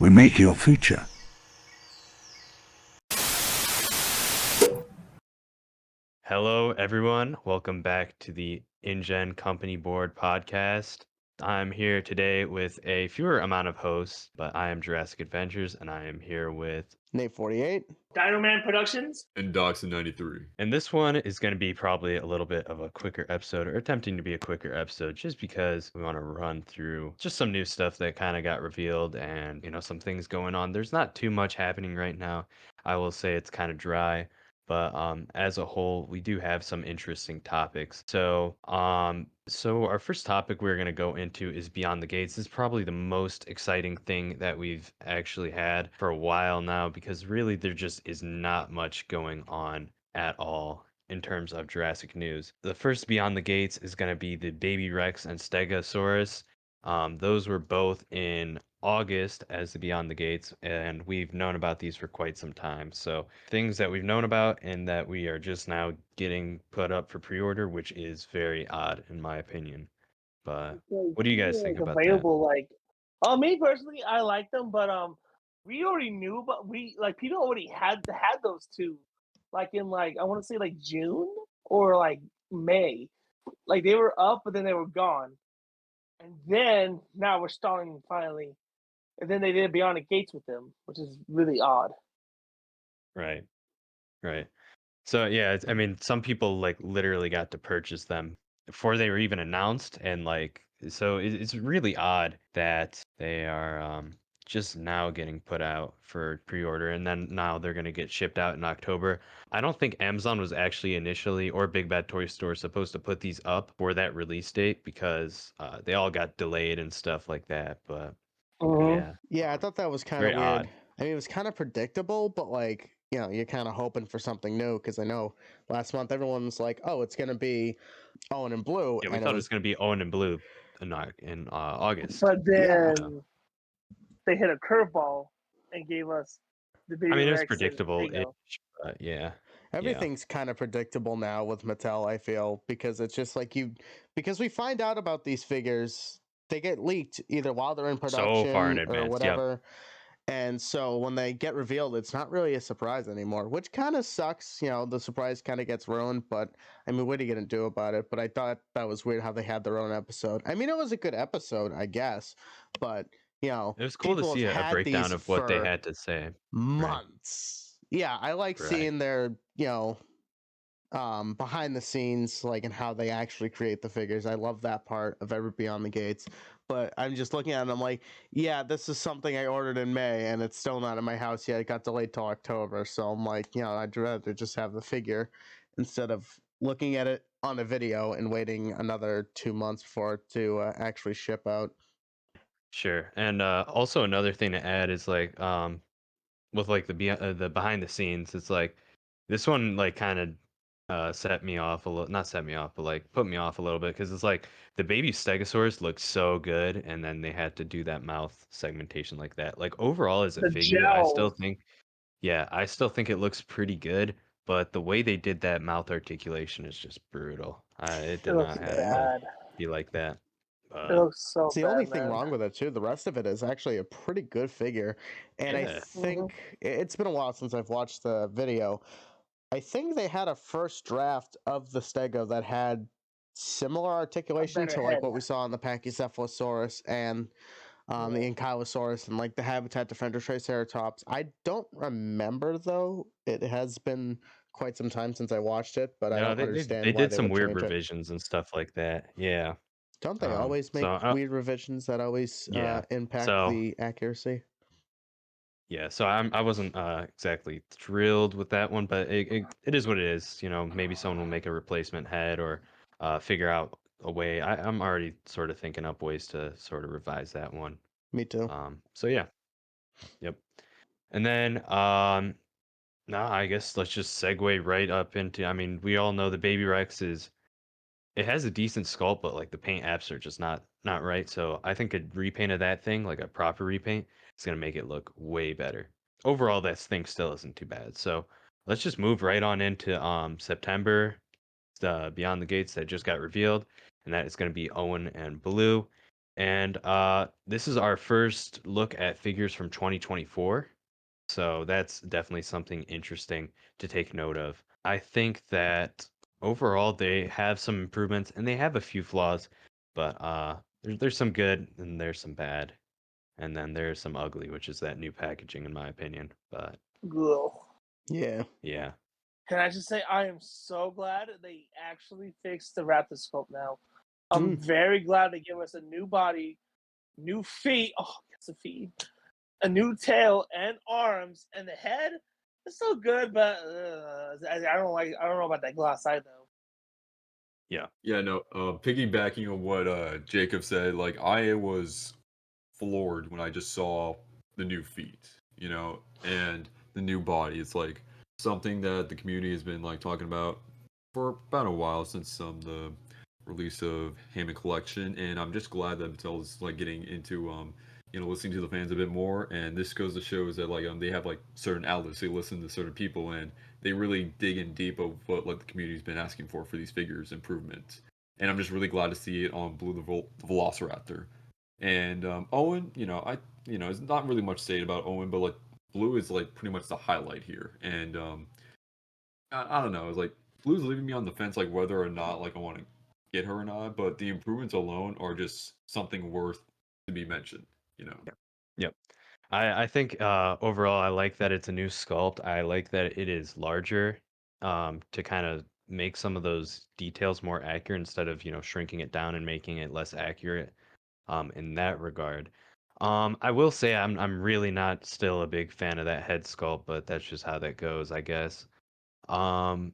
We make your future. Hello, everyone. Welcome back to the InGen Company Board podcast. I'm here today with a fewer amount of hosts, but I am Jurassic Adventures, and I am here with Nate 48. Dino Productions. And Doxon 93. And this one is going to be probably a little bit of a quicker episode, or attempting to be a quicker episode, just because we want to run through just some new stuff that kind of got revealed and, some things going on. There's not too much happening right now. I will say it's kind of dry. But as a whole, we do have some interesting topics. So our first topic we're going to go into is Beyond the Gates. This is probably the most exciting thing that we've actually had for a while now, because really there just is not much going on at all in terms of Jurassic news. The first Beyond the Gates is going to be the Baby Rex and Stegosaurus. Those were both in August as the Beyond the Gates, and we've known about these for quite some time. So things that we've known about and that we are just now getting put up for pre-order, which is very odd in my opinion. But what do you guys think about available, that? Me personally, I like them, but we already knew, but people already had those two, in I want to say June or May, they were up, but then they were gone, and then now we're starting finally. And then they did Beyond the Gates with them, which is really odd. Right. So yeah, some people literally got to purchase them before they were even announced, and so it's really odd that they are just now getting put out for pre-order, and then now they're going to get shipped out in October. I don't think Amazon was actually initially, or Big Bad Toy Store, supposed to put these up for that release date, because they all got delayed and stuff like that. But Yeah, I thought that was kind of weird. Odd. I mean, it was kind of predictable, but you're kind of hoping for something new, because I know last month everyone was like, "Oh, it's gonna be Owen and Blue." Yeah, we thought it was gonna be Owen and Blue in August. But then they hit a curveball and gave us the Baby Rex. It was predictable. Yeah. Everything's kind of predictable now with Mattel, I feel, because it's just because we find out about these figures, they get leaked either while they're in production so far in advance, or whatever. And so when they get revealed, it's not really a surprise anymore, which kind of sucks. The surprise kind of gets ruined, but what are you going to do about it? But I thought that was weird how they had their own episode. It was a good episode, I guess, but it was cool to see a breakdown of what they had to say. Months. Right. Yeah, I like seeing their, behind the scenes, and how they actually create the figures. I love that part of every Beyond the Gates. But I'm just looking at it and I'm like, yeah, this is something I ordered in May and it's still not in my house yet. It got delayed till October. So I'm like, I'd rather just have the figure instead of looking at it on a video and waiting another 2 months for it to actually ship out. Sure. And also another thing to add is with the behind the scenes, it's this one kind of set me off a little, not set me off, but put me off a little bit, because it's the baby Stegosaurus looks so good, and then they had to do that mouth segmentation like that. Overall as a figure, I still think it looks pretty good, but the way they did that mouth articulation is just brutal. It did not have to be like that. It looks so it's the bad, only thing man. wrong with it too. The rest of it is actually a pretty good figure, and I think it's been a while since I've watched the video. I think they had a first draft of the Stego that had similar articulation to what we saw in the Pachycephalosaurus and the Ankylosaurus and the Habitat Defender Triceratops. I don't remember though. It has been quite some time since I watched it, but I don't understand. They did some weird revisions and stuff like that. Yeah. Don't they always make weird revisions that always impact the accuracy? Yeah, so I wasn't exactly thrilled with that one, but it is what it is. Maybe someone will make a replacement head or figure out a way. I'm already sort of thinking up ways to sort of revise that one. Me too. So yeah, yep. And then now I guess let's just segue right up into. We all know the Baby Rex it has a decent sculpt, but the paint apps are just not right. So I think a repaint of that thing, a proper repaint, is gonna make it look way better. Overall, that thing still isn't too bad. So let's just move right on into September, the Beyond the Gates that just got revealed, and that is gonna be Owen and Blue. And this is our first look at figures from 2024. So that's definitely something interesting to take note of. I think that overall they have some improvements and they have a few flaws, but there's some good and there's some bad. And then there's some ugly, which is that new packaging in my opinion. But Ugh. Yeah. yeah. Can I just say I am so glad they actually fixed the Raptor scope now. I'm Mm. very glad they give us a new body, new feet. Oh, it's a feet. A new tail and arms, and the head is still good, but I don't like. I don't know about that glass eye though. Yeah. Yeah, no, piggybacking on what Jacob said, like I was floored when I just saw the new feet, and the new body. It's like something that the community has been like talking about for about a while since the release of Hammond Collection, and I'm just glad that Mattel's like getting into listening to the fans a bit more. And this goes to shows that like they have like certain outlets, they listen to certain people, and they really dig in deep of what like the community's been asking for these figures improvements. And I'm just really glad to see it on Blue the Velociraptor. And Owen, there's not really much to say about Owen, but like Blue is like pretty much the highlight here. And I don't know, it's like Blue's leaving me on the fence, like whether or not like I want to get her or not. But the improvements alone are just something worth to be mentioned. Yep. I think overall I like that it's a new sculpt. I like that it is larger to kind of make some of those details more accurate instead of, shrinking it down and making it less accurate in that regard. I will say I'm really not still a big fan of that head sculpt, but that's just how that goes, I guess. Um,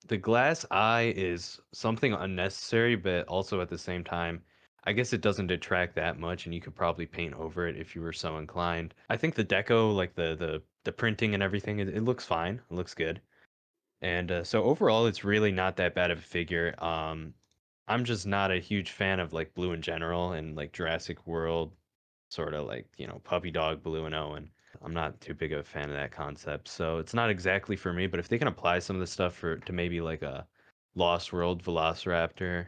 the glass eye is something unnecessary, but also at the same time, I guess it doesn't detract that much, and you could probably paint over it if you were so inclined. I think the deco, like the printing and everything, it looks fine. It looks good. And so overall, it's really not that bad of a figure. I'm just not a huge fan of like Blue in general and like Jurassic World, sort of like, Puppy Dog Blue and Owen. I'm not too big of a fan of that concept. So it's not exactly for me, but if they can apply some of the stuff to maybe like a Lost World Velociraptor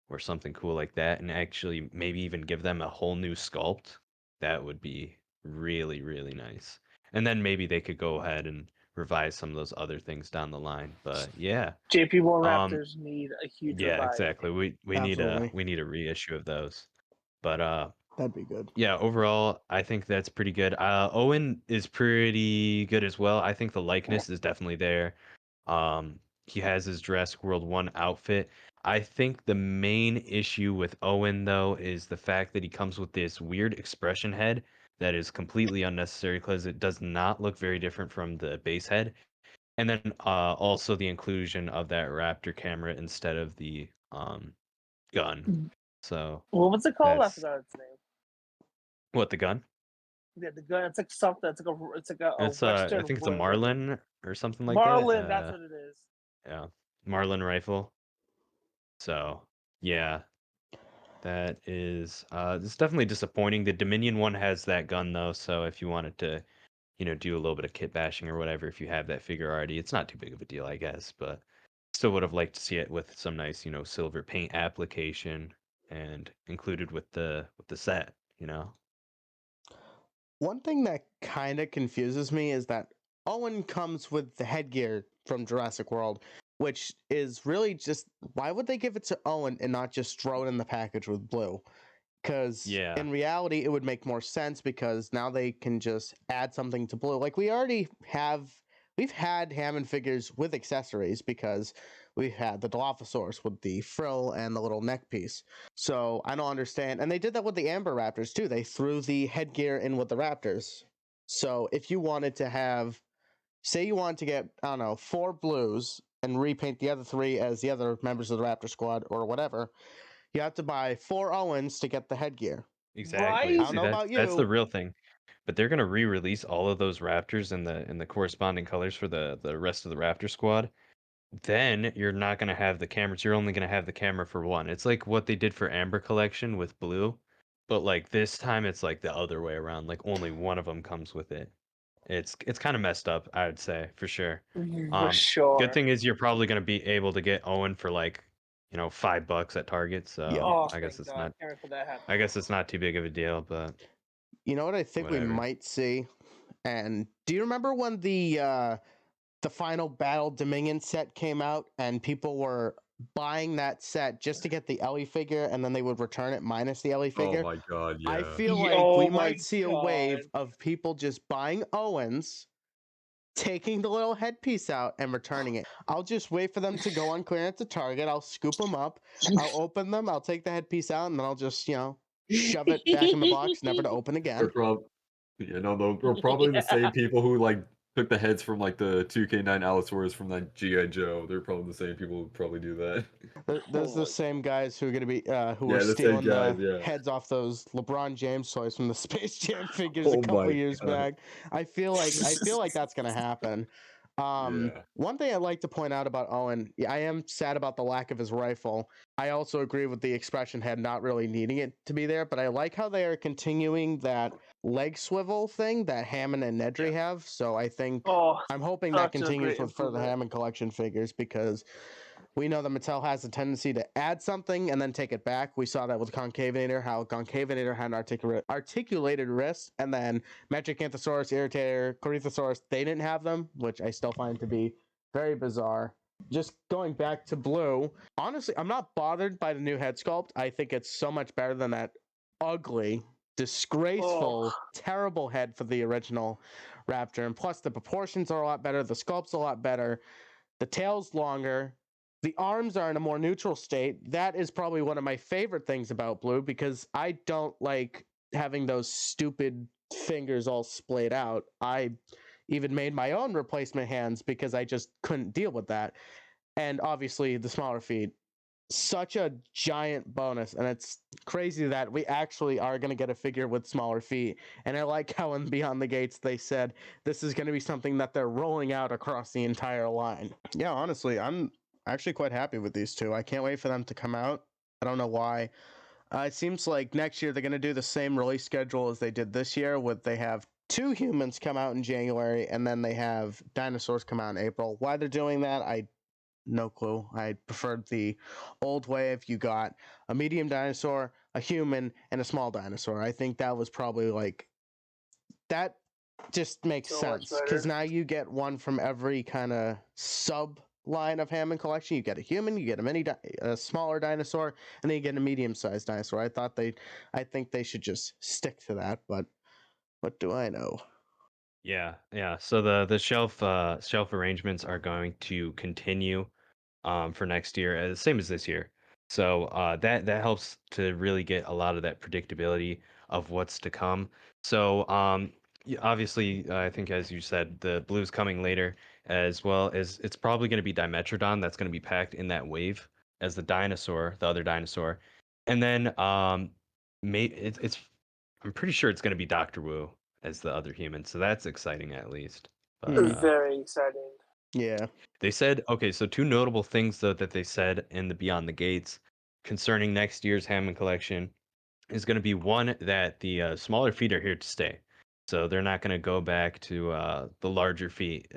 or something cool like that and actually maybe even give them a whole new sculpt, that would be really, really nice. And then maybe they could go ahead and revise some of those other things down the line. But yeah. JP1 Um Raptors need a huge yeah, revive. exactly. We need Absolutely. a reissue of those. But That'd be good. yeah, overall, I think that's pretty good. Owen is pretty good as well. I think the likeness is definitely there. He has his Jurassic World 1 outfit. I think the main issue with Owen, though, is the fact that he comes with this weird expression head that is completely unnecessary because it does not look very different from the base head. And then also the inclusion of that Raptor camera instead of the gun. So Well, what's it called? I that's forgot its name. what, the gun? Yeah, the gun. It's like something. It's like a It's I Western think it's a weapon. Marlin or something like that. Marlin. That's what it is. Yeah, Marlin rifle. So yeah, that is it's definitely disappointing. The Dominion one has that gun though, so if you wanted to, do a little bit of kit bashing or whatever, if you have that figure already, it's not too big of a deal, I guess. But still would have liked to see it with some nice, silver paint application and included with the set, One thing that kind of confuses me is that Owen comes with the headgear from Jurassic World, which is really just why would they give it to Owen and not just throw it in the package with Blue? Because Yeah. in reality, it would make more sense because now they can just add something to Blue. Like we've had Hammond figures with accessories because we've had the Dilophosaurus with the frill and the little neck piece. So I don't understand. And they did that with the Amber Raptors too. They threw the headgear in with the Raptors. So if you wanted to have, say, you wanted to get, I don't know, 4 blues and repaint the other 3 as the other members of the Raptor squad or whatever, you have to buy 4 Owens to get the headgear. Exactly. I Right? don't See, know about that's the you. real thing. But they're gonna re-release all of those Raptors in the corresponding colors for the rest of the Raptor squad. Then you're not gonna have the cameras. You're only gonna have the camera for one. It's like what they did for Amber Collection with Blue, but like this time it's like the other way around. Like only one of them comes with it. It's kind of messed up, I would say, for sure. For Good sure. thing is you're probably gonna be able to get Owen for like $5 at Target. So Oh, I guess thank it's God. not. Can't wait for that happen. I guess it's not too big of a deal, but You know what I think we whatever. might see? And do you remember when the final Battle Dominion set came out and people were buying that set just to get the Ellie figure and then they would return it minus the Ellie Oh figure? my god, I yeah. feel like Oh we my might see a wave God. of people just buying Owens, taking the little headpiece out and returning it. I'll just wait for them to go on clearance at Target. I'll scoop them up. I'll open them. I'll take the headpiece out and then I'll just, shove it back in the box, never to open They're again. yeah, no, they're probably the same people who like took the heads from like the 2K9 Allosaurus from that GI Joe. They're probably the same people who probably do that. There's Oh the same guys who are going to be who Yeah, were the same stealing guys, the yeah. heads off those LeBron James toys from the Space Jam figures a Oh couple my years god. back. I feel like that's going to happen. Yeah. One thing I'd like to point out about Owen, I am sad about the lack of his rifle. I also agree with the expression head not really needing it to be there, but I like how they are continuing that leg swivel thing that Hammond and Nedry have. So I think Oh, I'm hoping that such a continues great for the improvement. Hammond collection figures because we know that Mattel has a tendency to add something and then take it back. We saw that with Concavinator, how Concavinator had an articulated wrist, and then Metricanthosaurus, Irritator, Corythosaurus, they didn't have them, which I still find to be very bizarre. Just going back to Blue, honestly, I'm not bothered by the new head sculpt. I think it's so much better than that ugly, disgraceful, terrible head for the original Raptor. And plus, the proportions are a lot better, the sculpt's a lot better, the tail's longer, the arms are in a more neutral state. That is probably one of my favorite things about Blue because I don't like having those stupid fingers all splayed out. I even made my own replacement hands because I just couldn't deal with that. And obviously, the smaller feet. Such a giant bonus, and it's crazy that we actually are going to get a figure with smaller feet. And I like how in Beyond the Gates they said this is going to be something that they're rolling out across the entire line. Yeah, honestly, I'm actually quite happy with these two. I can't wait for them to come out. I don't know why. It seems like next year they're going to do the same release schedule as they did this year, with they have 2 humans come out in January and then they have dinosaurs come out in April. Why they're doing that, I no clue. I preferred the old way if you got a medium dinosaur, a human, and a small dinosaur. I think that was probably like that just makes So much sense because better. now you get one from every kind of sub line of Hammond collection. You get a human, you get a smaller dinosaur, and then you get a medium-sized dinosaur. I think they should just stick to that. But what do I know? Yeah, yeah. So the shelf arrangements are going to continue for next year, same as this year. So that helps to really get a lot of that predictability of what's to come. So obviously, I think as you said, the blue's coming later, as well as it's probably going to be Dimetrodon that's going to be packed in that wave as the other dinosaur, and then it's I'm pretty sure it's going to be Doctor Wu as the other human. So that's exciting at least. But Very exciting. Yeah. they said, okay, so 2 notable things though that they said in the Beyond the Gates concerning next year's Hammond collection is going to be one that the smaller feet are here to stay. So they're not going to go back to the larger feet.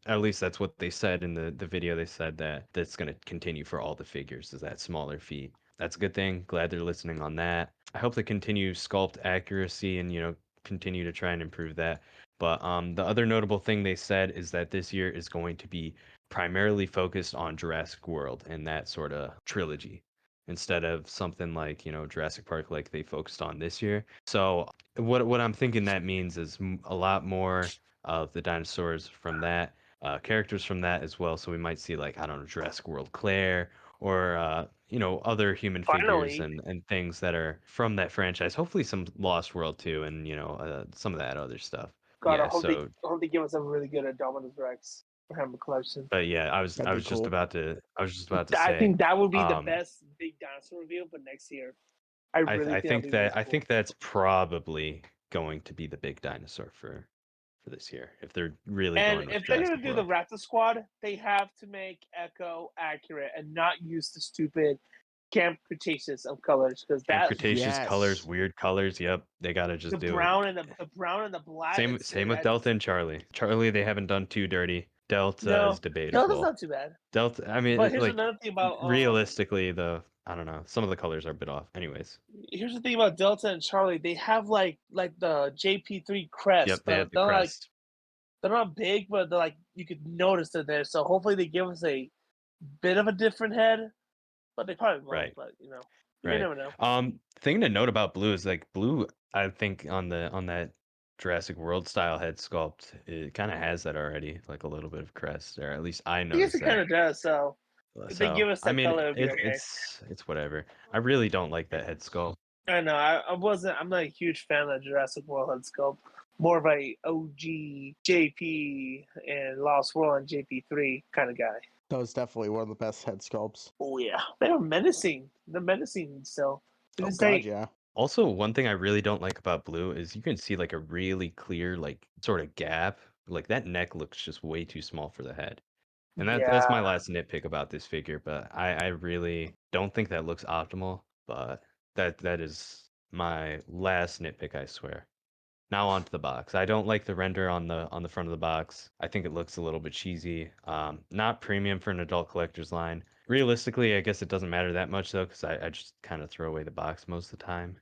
At least that's what they said in the video. They said that that's going to continue for all the figures, is that smaller feet. That's a good thing. Glad they're listening on that. I hope they continue sculpt accuracy and, continue to try and improve that. But the other notable thing they said is that this year is going to be primarily focused on Jurassic World and that sort of trilogy, instead of something like Jurassic Park like they focused on this year. So what I'm thinking that means is a lot more of the dinosaurs from that, characters from that as well. So we might see, like, I don't know, Jurassic World Claire, or other human figures Finally. and things that are from that franchise. Hopefully some Lost World too, and some of that other stuff. God, Yeah. I So hope they give us a really good Dominus Rex for Hammer collection. but yeah, I was That'd be just cool. about to I say, think that would be the um, best big dinosaur reveal, but next year. I really I think that'll think be really that I cool. think that's probably going to be the big dinosaur for this year, if they're really And going with if they're Jurassic gonna do the World. Raptor Squad, they have to make Echo accurate and not use the stupid Camp Cretaceous of colors, because And that Cretaceous colors, Yes. weird colors. Yep, they gotta just the do it. brown and the brown and the black. Same with Delta and Charlie. Charlie, they haven't done too dirty. Delta No, is Delta's debatable. not too bad. Delta, I mean, But here's like another thing about realistically, I don't know, some of the colors are a bit off. Anyways, here's the thing about Delta and Charlie. They have like the JP3 crest. yep, they have the they're crest. they're not big, but they're like you could notice they're there. So hopefully they give us a bit of a different head. But they probably won't. Right. But you Right. never know. Thing to note about blue is like blue. I think on that Jurassic World style head sculpt, it kind of has that already, like a little bit of crest, or at least I I guess noticed it kind that. of does. So if they give us I that mean, color, it'd be okay. it's whatever. I really don't like that head sculpt. I know. I'm not a huge fan of Jurassic World head sculpt. More of a OG JP and Lost World and JP3 kind of guy. That was definitely one of the best head sculpts. Oh yeah, they're menacing. They're menacing still. Oh god, yeah. Also, one thing I really don't like about blue is you can see like a really clear like sort of gap. Like that neck looks just way too small for the head. And that's my last nitpick about this figure, but I really don't think that looks optimal, but that is my last nitpick, I swear. Now onto the box. I don't like the render on the front of the box. I think it looks a little bit cheesy. Not premium for an adult collector's line. Realistically, I guess it doesn't matter that much though, because I just kind of throw away the box most of the time.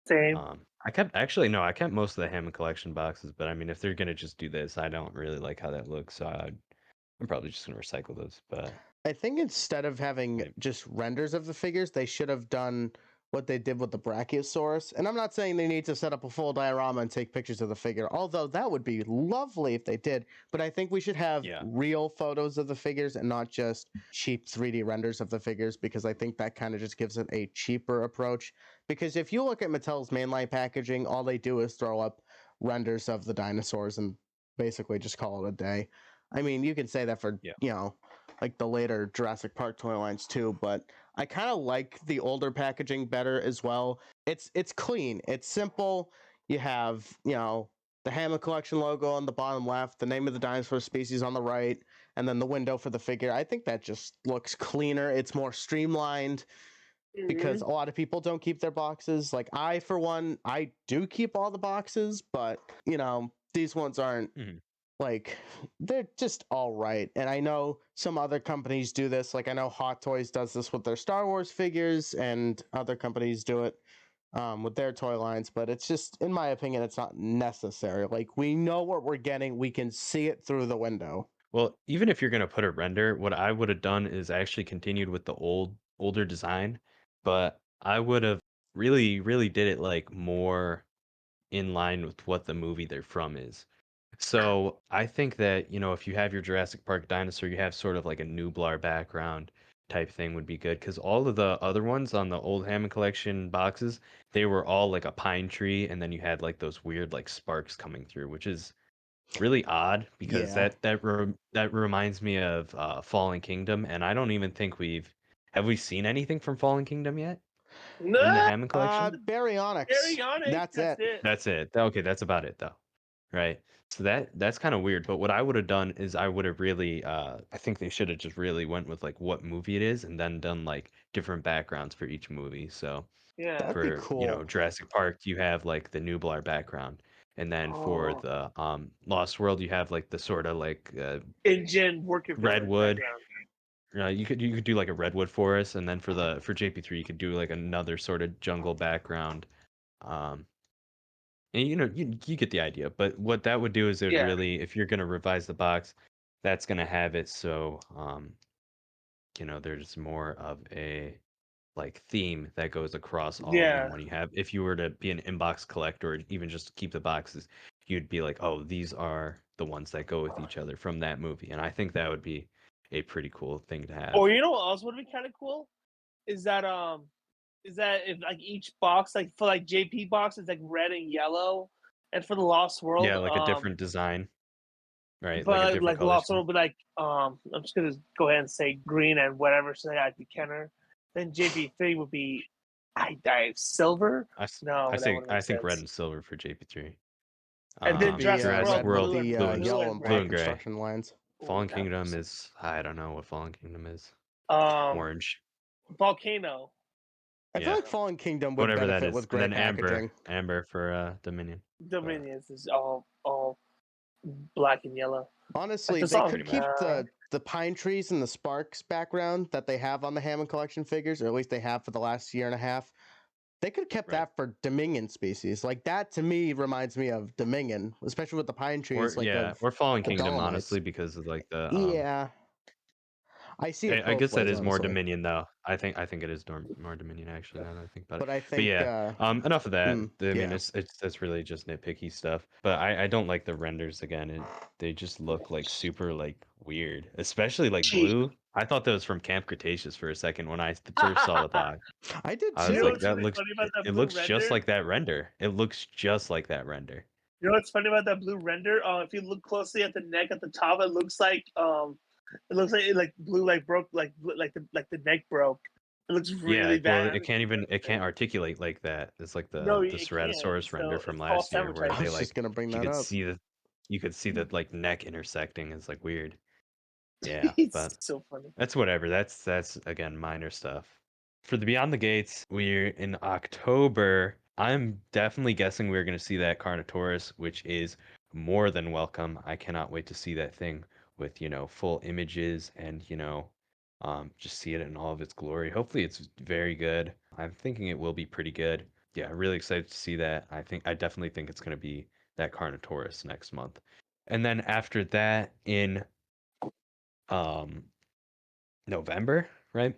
Same. I kept most of the Hammond collection boxes, but I mean, if they're gonna just do this, I don't really like how that looks, so I'm probably just gonna recycle those. But I think instead of having just renders of the figures, they should have done what they did with the Brachiosaurus. And I'm not saying they need to set up a full diorama and take pictures of the figure, although that would be lovely if they did. But I think we should have real photos of the figures and not just cheap 3D renders of the figures, because I think that kind of just gives it a cheaper approach. Because if you look at Mattel's mainline packaging, all they do is throw up renders of the dinosaurs and basically just call it a day. I mean, you can say that for, like the later Jurassic Park toy lines too, but I kind of like the older packaging better as well. It's clean, it's simple. You have, the Hammond Collection logo on the bottom left, the name of the dinosaur species on the right, and then the window for the figure. I think that just looks cleaner. It's more streamlined because a lot of people don't keep their boxes. Like I, for one, I do keep all the boxes, but these ones aren't like, they're just all right. And I know some other companies do this. Like I know Hot Toys does this with their Star Wars figures, and other companies do it with their toy lines. But it's just, in my opinion, it's not necessary. Like we know what we're getting. We can see it through the window. Well, even if you're going to put a render, what I would have done is actually continued with the older design, but I would have really did it like more in line with what the movie they're from is. So I think that, if you have your Jurassic Park dinosaur, you have sort of like a Nublar background type thing would be good, because all of the other ones on the old Hammond collection boxes, they were all like a pine tree, and then you had like those weird like sparks coming through, which is really odd because that reminds me of Fallen Kingdom, and I don't even think have we seen anything from Fallen Kingdom yet in the Hammond collection? Baryonyx. That's it. That's it. Okay, that's about it though. Right. So that's kind of weird, but what I would have done is I would have really I think they should have just really went with like what movie it is and then done like different backgrounds for each movie. So that'd be cool. Jurassic Park you have like the Nublar background, and then for the Lost World you have like the sort of like InGen working redwood. You could do like a redwood forest, and then for JP3 you could do like another sort of jungle background. And you get the idea, but what that would do is it would really, if you're gonna revise the box, that's gonna have it so there's more of a like theme that goes across all of them. When if you were to be an inbox collector or even just keep the boxes, you'd be like, oh, these are the ones that go with each other from that movie, and I think that would be a pretty cool thing to have. Or what else would be kind of cool is that if like each box, like for like JP box is like red and yellow, and for the Lost World, like a different design, right? But like a different color Lost World would be like I'm just gonna go ahead and say green and whatever, so that I'd be Kenner. Then JP3 would be I silver. I think red and silver for JP3. And then Jurassic World, the yellow and black construction lines. Fallen Kingdom is, I don't know what Fallen Kingdom is. Orange. Volcano. I feel like Fallen Kingdom would benefit with gray packaging. Amber for Dominion. Dominion is all black and yellow. Honestly, Like the they song, could keep the pine trees and the sparks background that they have on the Hammond Collection figures, or at least they have for the last year and a half. They could have kept that for Dominion species. Like that to me reminds me of Dominion, especially with the pine trees. Or Fallen the Kingdom, Dolomites. honestly, because of like the Yeah. I see it. I guess that ways, is more honestly. Dominion though. I think it is more Dominion actually now that I think about it. But I think. yeah, enough of that. I mean, yeah. it's really just nitpicky stuff. But I don't like the renders again. They just look like super like weird, especially like blue. I thought that was from Camp Cretaceous for a second when I first saw the box. I did too. I was You know like, what's that really looks. funny about that It blue looks just render? like that render. It looks just like that render. You know what's funny about that blue render? If you look closely at the neck at the top, it looks like blue broke like the neck broke. It looks really Well, bad. it can't articulate like that. It's like No, the it can't. Ceratosaurus render So from it's called last year where I sabotage. they was just gonna bring you that could up. see the like neck intersecting. It's like weird. Yeah, It's but so funny. that's whatever. That's again minor stuff. For the Beyond the Gates, we're in October. I'm definitely guessing we're going to see that Carnotaurus, which is more than welcome. I cannot wait to see that thing with, full images and, just see it in all of its glory. Hopefully it's very good. I'm thinking it will be pretty good. Yeah, really excited to see that. I definitely think it's going to be that Carnotaurus next month. And then after that in November, right?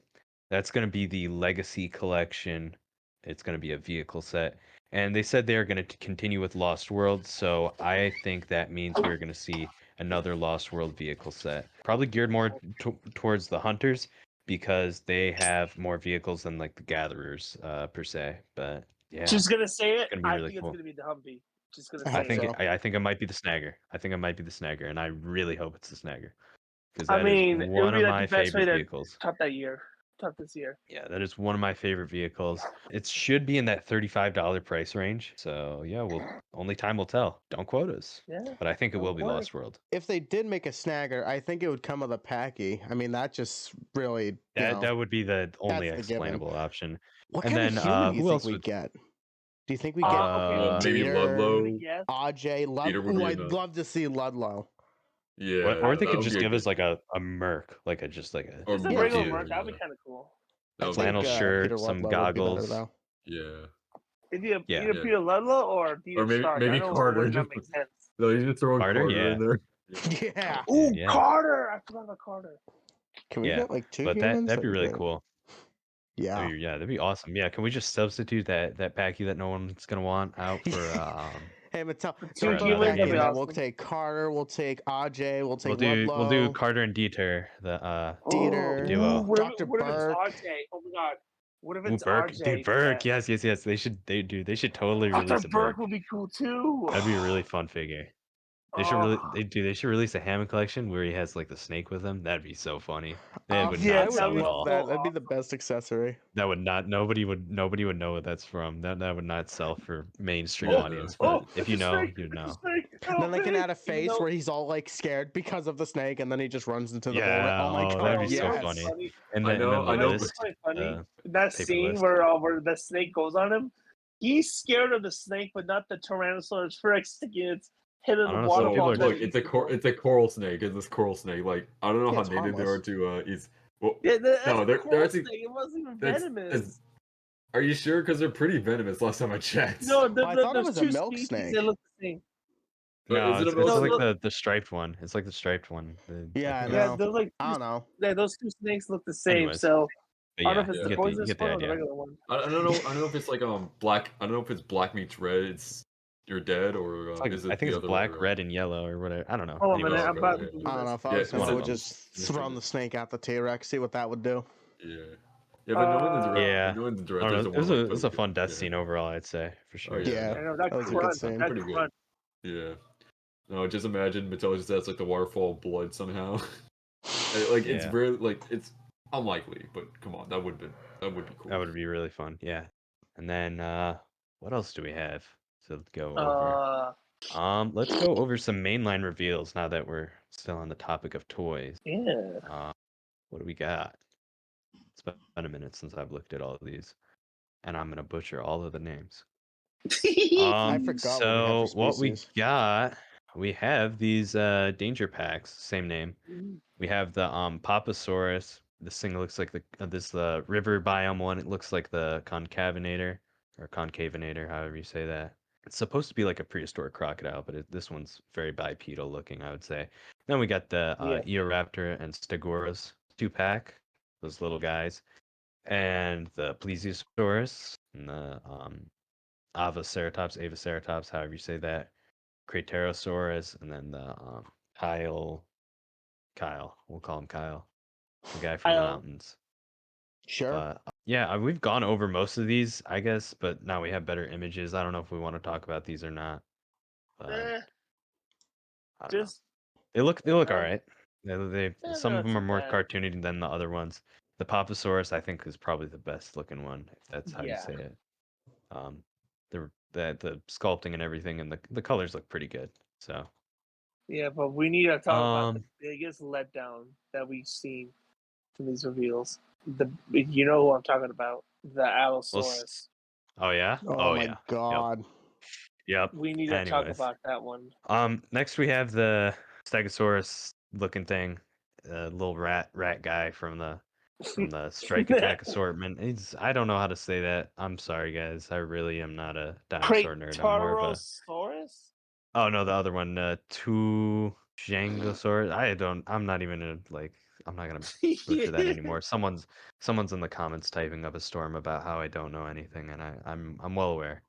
That's going to be the Legacy Collection. It's going to be a vehicle set. And they said they're going to continue with Lost World, so I think that means we're going to see another Lost World vehicle set. Probably geared more towards the hunters because they have more vehicles than like the gatherers per se. But yeah, Just gonna say it. it's going to be I really think cool. it's gonna be the Humvee. Just gonna I say I think so. I think it might be the Snagger. I think it might be the Snagger, and I really hope it's the Snagger because I that is mean, it would one be of like my the best way favorite to vehicles. top that year, top this year. Yeah, that is one of my favorite vehicles. It should be in that $35 price range. So yeah, only time will tell. Don't quote us. Yeah, But I think it will don't be worry. Lost World. If they did make a Snagger, I think it would come with a Packy. I mean, that just really That would be the only that's the given. explainable option. What And kind then of human do you who think else we would get? Do you think we get Okay, maybe Dieter, Ludlow. Yes. Ajay, Dieter would Ooh, be I'd in the- love to see Ludlow. Yeah, or they that could would just be a give us good- like a merc, like a Just a Yeah, regular dude. mark. That'd be kind of cool. That I would be think flannel shirt, Peter some Ludlow would be better, goggles. though. Yeah. Either Yeah. Peter Ludlow or Dieter Or maybe Stark. I don't know Carter. which one Just, makes sense. no, you just throw a Carter, Carter yeah. in there. Yeah. Ooh, Yeah. Carter! I forgot about Carter. Can we Yeah, get like two But humans? that'd be really great. cool. Yeah. That'd be awesome. Yeah, can we just substitute that Packy that no one's gonna want out for Hey, Mattel, Two don't throw humans, Packy that'd in be there. We'll awesome. take Carter. We'll take Ajay. We'll take we'll do Ludlow. Carter and Dieter, the Dieter, duo. What Dr. if it's Burke. RJ? Oh my god. What if it's Burke, RJ? dude, Burke, yes. They should totally Dr. release a Burke Burke. would be cool too. That'd be a really fun figure. They should release a Hammond collection where he has like the snake with him. That'd be so funny. That would yeah, not I would sell at love all. that. That'd be the best accessory. That would not. Nobody would know what that's from. That would not sell for mainstream Yeah. audience. But if you it's a know, snake, you it's a know. snake, Then help they can me. add a Even face though- where he's all like scared because of the snake, and then he just runs into the bull. Yeah, Oh my god, that'd be so yes. funny. And I then, know- and then I the know- list, Quite funny. That paper scene list. where the snake goes on him. He's scared of the snake, but not the Tyrannosaurus Rex sticking its head in I the don't know, some So, people waterfall. are- look, it's a coral snake. It's this coral snake. Like, I don't know Yeah, how it's native they harmless. are to well, Yeah, that's no, a they're coral actually snake. It wasn't even that's- venomous. are you sure? Because they're pretty venomous. Last time I checked. No, I thought it there's was a two milk species snake. that look the same. No, Is it a it's milk like snake? the striped one. It's like the striped one. Yeah, I think know. Yeah, they're like I don't know. yeah, those two snakes look the same. Anyways, So but I don't know yeah, if it's you the get poisonous the one or the idea. regular one. I don't know. I don't know if it's like black. I don't know if it's black meets red. It's you're dead, or It's like, is it I think the it's other black, way? red, and yellow, or whatever. I don't know. Hold on a minute, Anyways, I'm about okay. to do I don't know this. if I Yeah, was it's him, one I of would them. just throw the snake at the T-Rex, see what that would do. Yeah. Yeah, but knowing the director, Yeah. knowing the I director don't know. doesn't It was a fun death yeah. scene overall, I'd say for sure. yeah. I know that That was a good grunt, scene. that Pretty good. grunt. Yeah. No, just imagine Mattel just has like the waterfall of blood somehow. Like it's Yeah. very like it's unlikely, but come on, that would be cool. That would be really fun. Yeah. And then what else do we have to go over? Let's go over some mainline reveals now that we're still on the topic of toys. Yeah. What do we got? It's been a minute since I've looked at all of these, and I'm gonna butcher all of the names. I forgot So what we what we species. got we have these danger packs, same name. We have the Papasaurus. This thing looks like this river biome one. It looks like the concavinator or concavinator, however you say that. It's supposed to be like a prehistoric crocodile, but this one's very bipedal looking, I would say. Then we got the Eoraptor and Stegosaurus 2-pack, those little guys, and the Plesiosaurus and the Avaceratops, however you say that, Craterosaurus, and then the Kyle. We'll call him Kyle, the guy from the mountains. Sure. But yeah, we've gone over most of these, I guess, but now we have better images. I don't know if we want to talk about these or not. But I don't know. They look all right. Some of them are more cartoony than the other ones. The Papasaurus, I think, is probably the best looking one, if that's how you say it. The sculpting and everything, and the colors look pretty good. So yeah, but we need to talk about the biggest letdown that we've seen from these reveals. You know who I'm talking about? The Allosaurus. Oh yeah. Oh my god. Yep. We need to talk about that one. Next we have the Stegosaurus looking thing, little rat guy from the Strike Attack assortment. I don't know how to say that. I'm sorry, guys. I really am not a dinosaur nerd. I'm more of a. Oh no, the other one, Tujangosaurus. I'm not even I'm not gonna butcher that anymore. Someone's in the comments typing up a storm about how I don't know anything, and I'm well aware.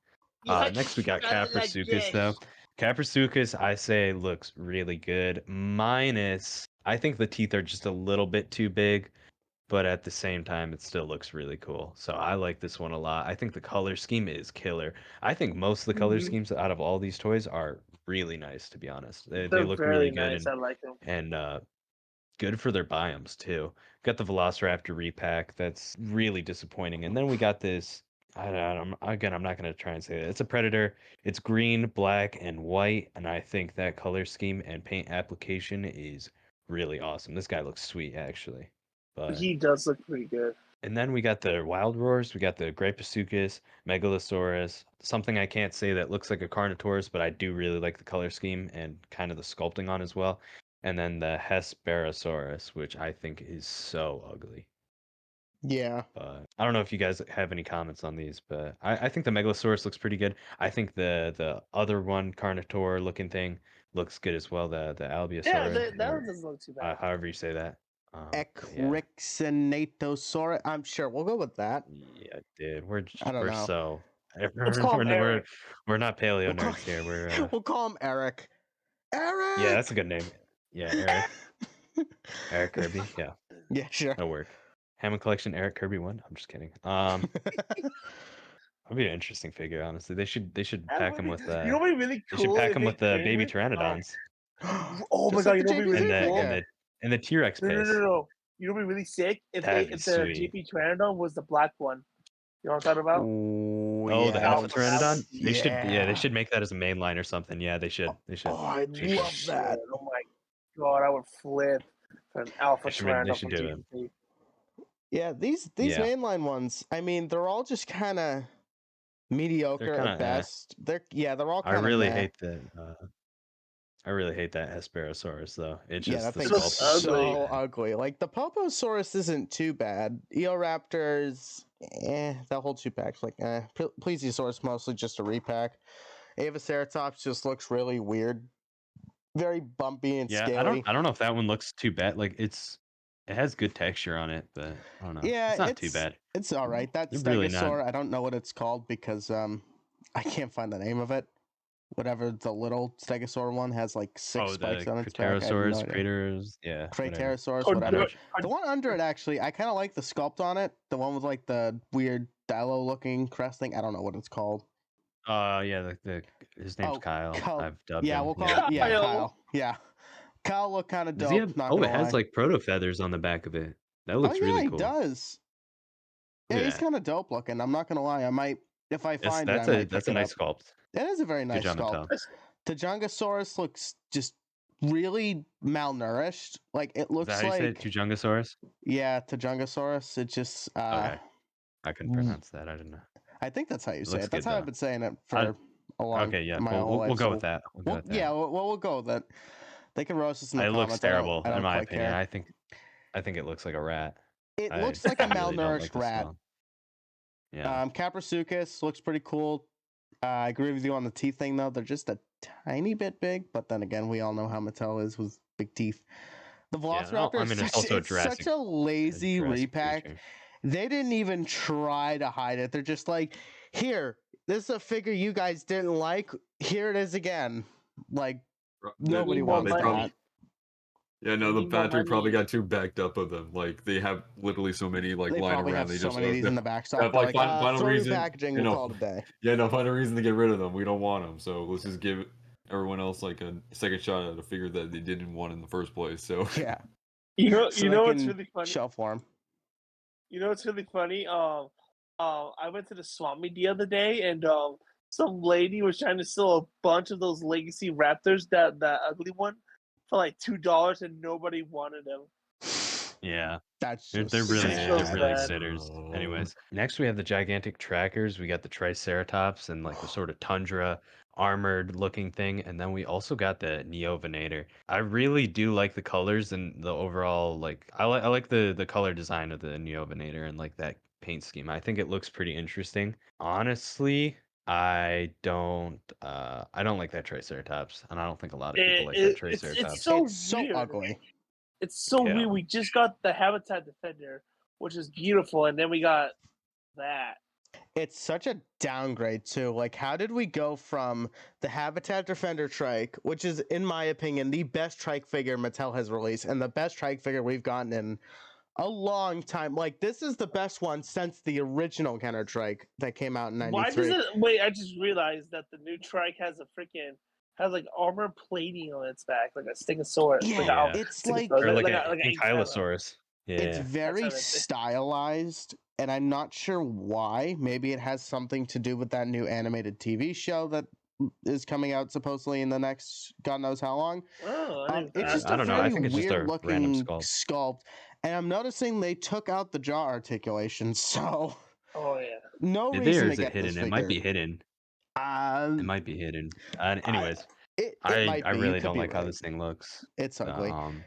Next we got Caprasuchus though. Caprasuchus, I say, looks really good. Minus, I think the teeth are just a little bit too big, but at the same time, it still looks really cool. So I like this one a lot. I think the color scheme is killer. I think most of the color schemes out of all these toys are really nice, to be honest. They look really good nice. I like them. And good for their biomes too. Got the Velociraptor repack. That's really disappointing. And then we got this. I'm not going to try and say that. It's a Predator. It's green, black, and white. And I think that color scheme and paint application is really awesome. This guy looks sweet, actually. But he does look pretty good. And then we got the Wild Roars. We got the Grapasuchus, Megalosaurus. Something I can't say that looks like a Carnotaurus, but I do really like the color scheme and kind of the sculpting on as well. And then the Hesperosaurus, which I think is so ugly. Yeah. I don't know if you guys have any comments on these, but I think the Megalosaurus looks pretty good. I think the other one, Carnotaur looking thing, looks good as well. The Albiasaurus. Yeah, that one doesn't look too bad. However you say that. Equixinatosaurus. I'm sure we'll go with that. Yeah, dude. We're know. so. Let's call him Eric. We're not paleo nerds here. We'll call him Eric. Eric. Yeah, that's a good name. Yeah, Eric. Eric Kirby. Yeah. Yeah, sure. That'll work. Hammond Collection Eric Kirby 1. I'm just kidding. That'd be an interesting figure, honestly. They should pack him with you know what would be really cool? They should pack him with the baby pteranodons. Oh my god, you know what would be really cool? And the T-Rex pace. No. You know what would be really sick? If the GP Pteranodon was the black one. You know what I'm talking about? Oh, the Alpha Pteranodon? They should make that as a mainline or something. Yeah, they should. Oh, I love that. Oh my god, I would flip for an Alpha Pteranodon. They should do it. Yeah, these mainline ones, I mean, they're all just kind of mediocre at best. They're all kind of I really hate that Hesperosaurus though. It's just that thing's so ugly. Like the Poposaurus isn't too bad. Eoraptors, that whole 2-pack's like Plesiosaurus mostly just a repack. Avaceratops just looks really weird, very bumpy and scary. I don't know if that one looks too bad. Like it has good texture on it, but I don't know. Yeah, it's not too bad. It's all right. That Stegosaur, really I don't know what it's called because I can't find the name of it. Whatever the little Stegosaur one has like 6 spikes on its back. Craterosaurus, whatever. The one under it, actually, I kind of like the sculpt on it. The one with like the weird Dilo-looking crest thing. I don't know what it's called. His name's Kyle. I've dubbed him. We'll call it Kyle. Yeah. Kyle looked kind of dope. It has like proto feathers on the back of it. That looks really cool. He does. Yeah, he's kind of dope looking. I'm not gonna lie. I might, if I find it. That's a nice sculpt. That is a very nice sculpt. Tujangosaurus looks just really malnourished. Like it looks like. Is that how you say it? Tujangosaurus? Yeah, Tujangosaurus. It just. Okay. I couldn't pronounce that. I didn't know. I think that's how you say it. That's how I've been saying it for along Okay, yeah, my cool. whole life. We'll go so with that. We'll go with that. yeah, we'll go with that. They can roast us in the It looks comments. I terrible, don't in my quite opinion. care. I think it looks like a rat. It I looks like a really don't like malnourished the rat. smell. Yeah. Caprasuchus looks pretty cool. I agree with you on the teeth thing, though. They're just a tiny bit big, but then again, we all know how Mattel is with big teeth. The Velociraptor I mean, it's also it's such a lazy Jurassic repack. creature. They didn't even try to hide it. They're just like, here, this is a figure you guys didn't like. Here it is again. Like, nobody need more wants money. that. Yeah, no, They the need more factory probably money. got too backed up of them. Like they have literally so many like They lying probably around. have They so just many of these in the back stock. yeah, They're like like, final throw your reason. packaging, You we'll know, call it a day. yeah, no, find a reason to get rid of them. We don't want them, so let's just give everyone else like a second shot at a figure that they didn't want in the first place. So Yeah. You know, So you they know what's can really funny? shelf warm. You know what's really funny? I went to the swap meet the other day, and some lady was trying to sell a bunch of those legacy Raptors, that ugly one, for like $2, and nobody wanted them. Yeah. That's They're just really so they're really sad. sitters. Anyways, next we have the gigantic trackers. We got the Triceratops and like the sort of tundra armored looking thing, and then we also got the Neovenator. I really do like the colors and the overall like I like the color design of the Neovenator and like that paint scheme. I think it looks pretty interesting. Honestly, I don't like that Triceratops, and I don't think a lot of people like that It's Triceratops. so it's so weird. ugly. It's so Yeah. weird. We just got the Habitat Defender, which is beautiful, and then we got that. It's such a downgrade too. Like, how did we go from the Habitat Defender trike, which is, in my opinion, the best trike figure Mattel has released, and the best trike figure we've gotten in a long time. Like, this is the best one since the original Kenner trike that came out in Why does '93. it? Wait, I just realized that the new trike has like armor plating on its back, like a Stegosaurus. Yeah, like a, it's Stegosaurus, like Or like like an an Ankylosaurus. it's Yeah. very what I meant to say. stylized, and I'm not sure why. Maybe it has something to do with that new animated TV show that is coming out supposedly in the next God knows how long. Oh, It's just I a don't know. I very think it's just a weird random looking sculpt. sculpt, and I'm noticing they took out the jaw articulation, so oh yeah. no Did they, reason or to is it get this hidden? It figure. might be hidden. It Um, might be hidden. Anyways, it I might be. You really could don't be like how right. this thing looks. It's ugly. Um,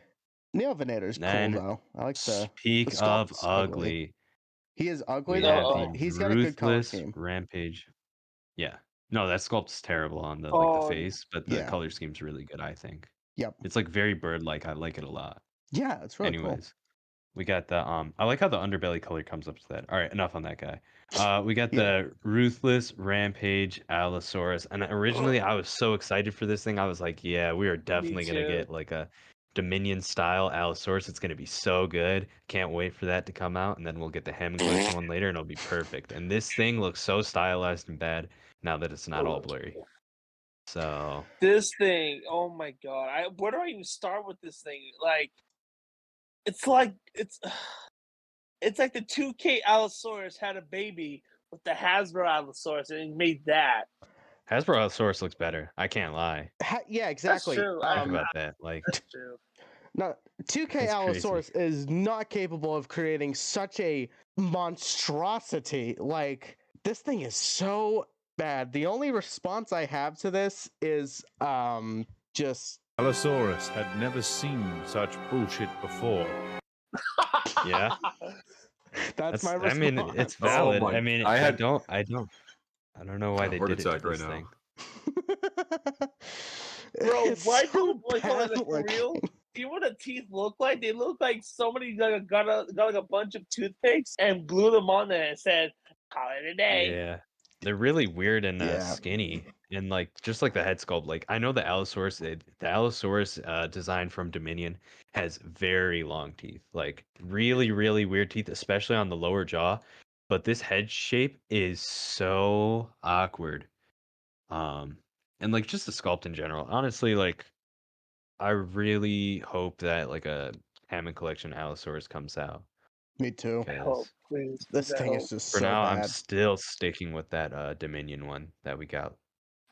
Neovenator's cool then though. I like the speak of sculpt's ugly, He is ugly we though, have but the he's got a good color ruthless scheme. rampage. Yeah. No, that sculpt's terrible on the Oh, face, but the yeah. color scheme's really good, I think. Yep. It's like very bird-like. I like it a lot. Yeah, it's really cool. Anyways, we got the I like how the underbelly color comes up to that. All right, enough on that guy. We got Yeah. the Ruthless Rampage Allosaurus, and originally I was so excited for this thing. I was like, yeah, we are definitely gonna too. get like a Dominion style Allosaurus. It's gonna be so good. Can't wait for that to come out, and then we'll get the Hammond Collection one later, and it'll be perfect. And this thing looks so stylized and bad now that it's not all blurry. So This thing, oh my god! Where do I even start with this thing? Like, it's like the 2K Allosaurus had a baby with the Hasbro Allosaurus, and it made that. Hasbro Allosaurus looks better. I can't lie. Yeah, exactly. That's true. Think about that. Like, That's true. No, 2K That's Allosaurus is not capable of creating such a monstrosity. Like, this thing is so bad. The only response I have to this is just Allosaurus had never seen such bullshit before. yeah. that's my I response. mean, it's valid. my- I mean, I I don't know why they heart did it to attack right this now. thing. Bro, It's why so do like bad for real? looking. Do you know what the teeth look like? They look like somebody got like a bunch of toothpicks and glue them on there and said, "Call it a day." Yeah, they're really weird and Yeah. skinny, and like just like the head sculpt. Like I know the Allosaurus, design from Dominion has very long teeth, like really weird teeth, especially on the lower jaw. But this head shape is so awkward. And like just the sculpt in general. Honestly, like I really hope that like a Hammond Collection Allosaurus comes out. Me too. I hope, Because please. This I thing hope. is just for so now, I'm bad. still sticking with that Dominion one that we got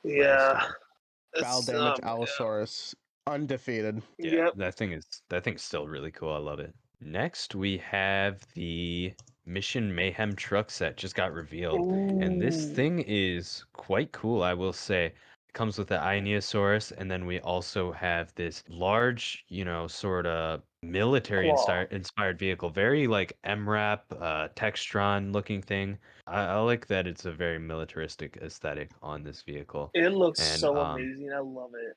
last Yeah. year. Foul It's, damage yeah. Allosaurus, undefeated. Yeah, Yep. that thing's still really cool. I love it. Next, we have the Mission Mayhem truck set just got revealed. And this Ooh. thing is quite cool, I will say. It comes with the Ionosaurus, and then we also have this large, sort of military Claw. inspired vehicle. Very like MRAP, Textron looking thing. I like that it's a very militaristic aesthetic on this vehicle. It looks And so amazing. I love it.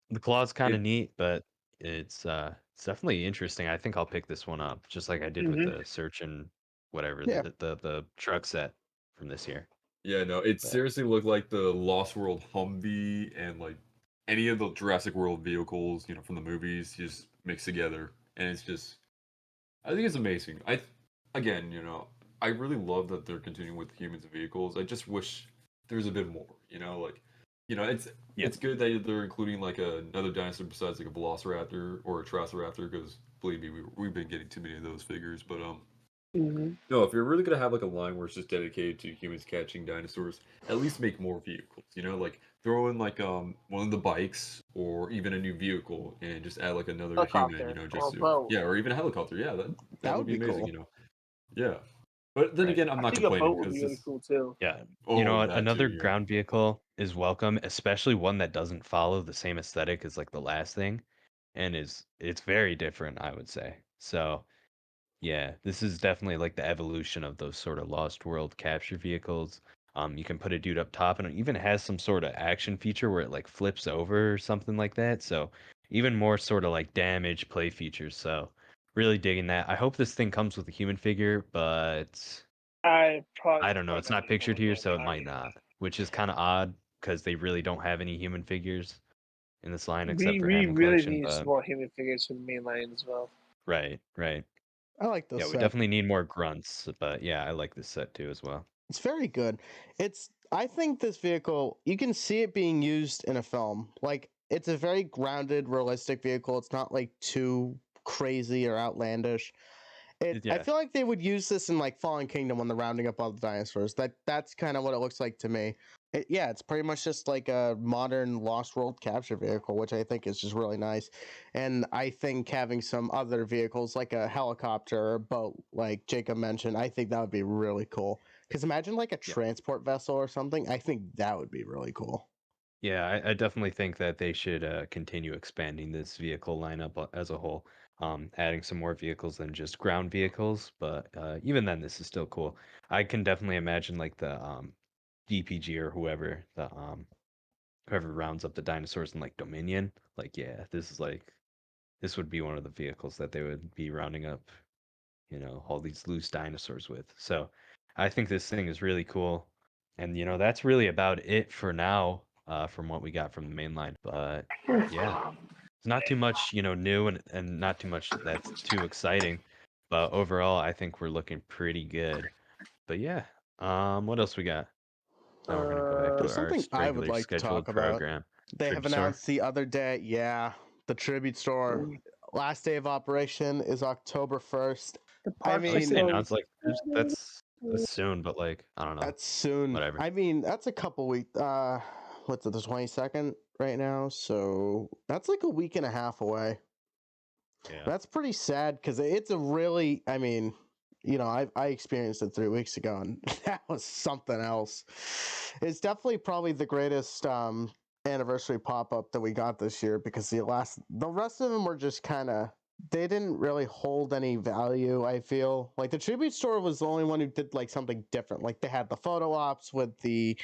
the claw's kind of It- neat, but it's definitely interesting. I think I'll pick this one up, just like I did with the search and whatever Yeah. the truck set from this year. Yeah, no, it But seriously looked like the Lost World Humvee and like any of the Jurassic World vehicles, from the movies, just mixed together, and it's just, I think it's amazing. Again, I really love that they're continuing with humans and vehicles. I just wish there's a bit more, it's good that they're including like another dinosaur besides like a Velociraptor or a Triceratops, because believe me, we've been getting too many of those figures, but no, if you're really gonna have like a line where it's just dedicated to humans catching dinosaurs, at least make more vehicles. Like throw in like one of the bikes or even a new vehicle and just add like another human. Helicopter Just or boat. yeah, or even a helicopter. Yeah, that would be amazing. cool. Yeah, but then Right. again, I'm I not think a complaining boat would because be really cool too. yeah, oh, that another too, yeah. ground vehicle is welcome, especially one that doesn't follow the same aesthetic as like the last thing, and it's very different, I would say. So yeah, this is definitely like the evolution of those sort of Lost World capture vehicles. You can put a dude up top, and it even has some sort of action feature where it like flips over or something like that. So even more sort of like damage play features. So really digging that. I hope this thing comes with a human figure, but I don't know. It's not pictured here, so it might not, which is kind of odd because they really don't have any human figures in this line except for We Animal really Collection. need some But more human figures for the main line as well. right. I like this Yeah, we set. definitely need more grunts, but yeah, I like this set too as well. It's very good. I think this vehicle, you can see it being used in a film. Like, it's a very grounded, realistic vehicle. It's not like too crazy or outlandish. I Yeah. feel like they would use this in like Fallen Kingdom when they're rounding up all the dinosaurs. That's kind of what it looks like to me. It's pretty much just like a modern Lost World capture vehicle, which I think is just really nice. And I think having some other vehicles like a helicopter or a boat, like Jacob mentioned, I think that would be really cool. Because imagine like a transport vessel or something. I think that would be really cool. Yeah, I definitely think that they should continue expanding this vehicle lineup as a whole, adding some more vehicles than just ground vehicles. But even then, this is still cool. I can definitely imagine like the DPG or whoever rounds up the dinosaurs in like Dominion. Like, yeah, this would be one of the vehicles that they would be rounding up, all these loose dinosaurs with. So I think this thing is really cool. And, that's really about it for now, from what we got from the main line. But yeah, it's not too much, new and not too much that's too exciting. But overall, I think we're looking pretty good. But yeah, what else we got? Now we're gonna go back There's to our something I would regular like to talk scheduled about. program. They have Tribute Store. announced the other day, the Tribute Store. Last day of operation is October 1st. The I park At least they mean, announced like that's soon, but like I don't know. that's soon. Whatever. I mean, that's a couple weeks. What's it, the 22nd right now? So that's like a week and a half away. Yeah. That's pretty sad because it's a really, I mean, I experienced it 3 weeks ago, and that was something else. It's definitely probably the greatest anniversary pop up that we got this year, because the rest of them were just kind of, they didn't really hold any value. I feel like the Tribute Store was the only one who did like something different. Like they had the photo ops with the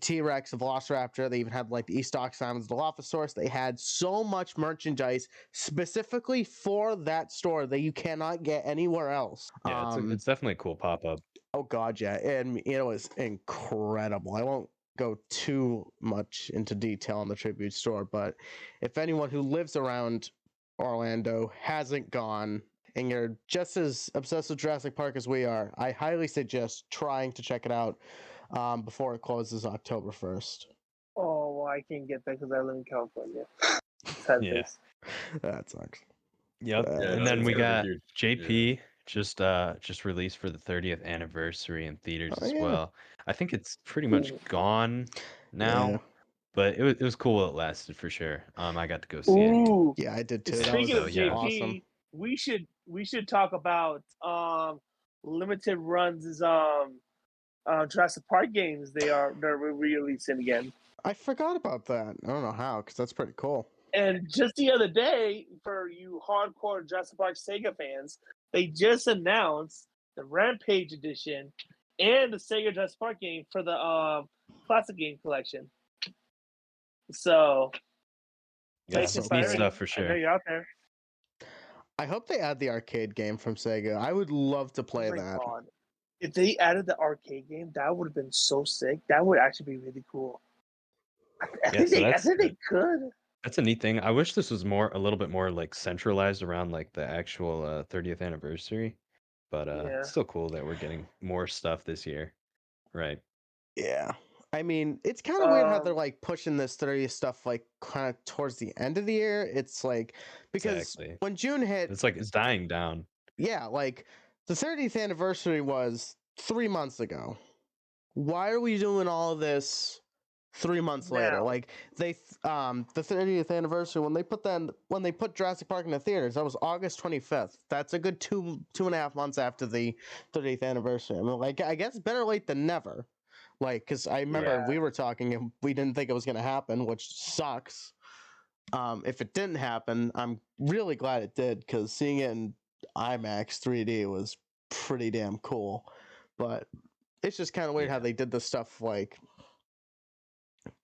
T-Rex, the Velociraptor. They even had like the Estox Simons, the Dilophosaurus. They had so much merchandise specifically for that store that you cannot get anywhere else. Yeah, it's definitely a cool pop up. Oh god, yeah, and it was incredible. I won't go too much into detail on the Tribute Store, but if anyone who lives around Orlando hasn't gone and you're just as obsessed with Jurassic Park as we are, I highly suggest trying to check it out before it closes October 1st. Oh, well, I can't get that because I live in California. Yeah. That sucks. Yep. Yeah, And no, then it's we gonna be got huge. JP just released for the 30th anniversary in theaters Oh, as yeah. well. I think it's pretty much gone now, Yeah. but it was cool while it lasted for sure. I got to go see it. Ooh. Yeah, I did too. That Speaking was of JP, awesome. we should talk about limited runs is Jurassic Park games. They're re-releasing again. I forgot about that. I don't know how, because that's pretty cool. And just the other day, for you hardcore Jurassic Park Sega fans, they just announced the Rampage edition and the Sega Jurassic Park game for the classic game collection. So, Yeah, so neat cool. stuff for I know sure. you're out there. I hope they add the arcade game from Sega. I would love to play Oh my that. God. If they added the arcade game, that would have been so sick. That would actually be really cool. I think they could. That's a neat thing. I wish this was a little bit more like centralized around like the actual 30th anniversary, but it's still cool that we're getting more stuff this year, right? Yeah. I mean, it's kind of weird how they're like pushing this 30th stuff like kind of towards the end of the year. It's like because when June hit, it's like it's dying down. Yeah, like the 30th anniversary was 3 months ago. Why are we doing all this 3 months later? Like they the 30th anniversary when they put Jurassic Park in the theaters, that was August 25th. That's a good two and a half months after the 30th anniversary. I mean, like I guess better late than never. Like, because I remember we were talking and we didn't think it was going to happen, which sucks. If it didn't happen, I'm really glad it did, because seeing it in IMAX 3D was pretty damn cool. But it's just kind of weird how they did this stuff like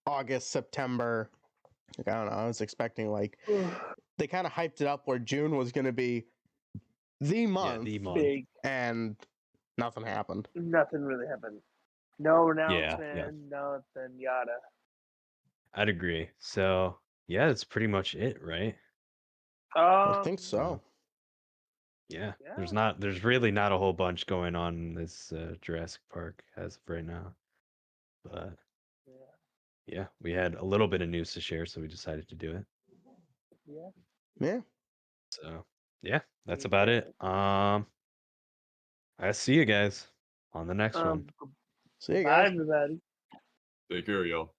August, September. Like, I don't know. I was expecting like they kind of hyped it up where June was going to be the month, big, and nothing happened. Nothing really happened. No announcement, nothing, yada. I'd agree. So yeah, that's pretty much it, right? I think so. Yeah, there's really not a whole bunch going on in this Jurassic Park as of right now, but yeah, we had a little bit of news to share, so we decided to do it. Yeah. So yeah, that's about it. I see you guys on the next one. See you guys. Bye, everybody. Take care, y'all.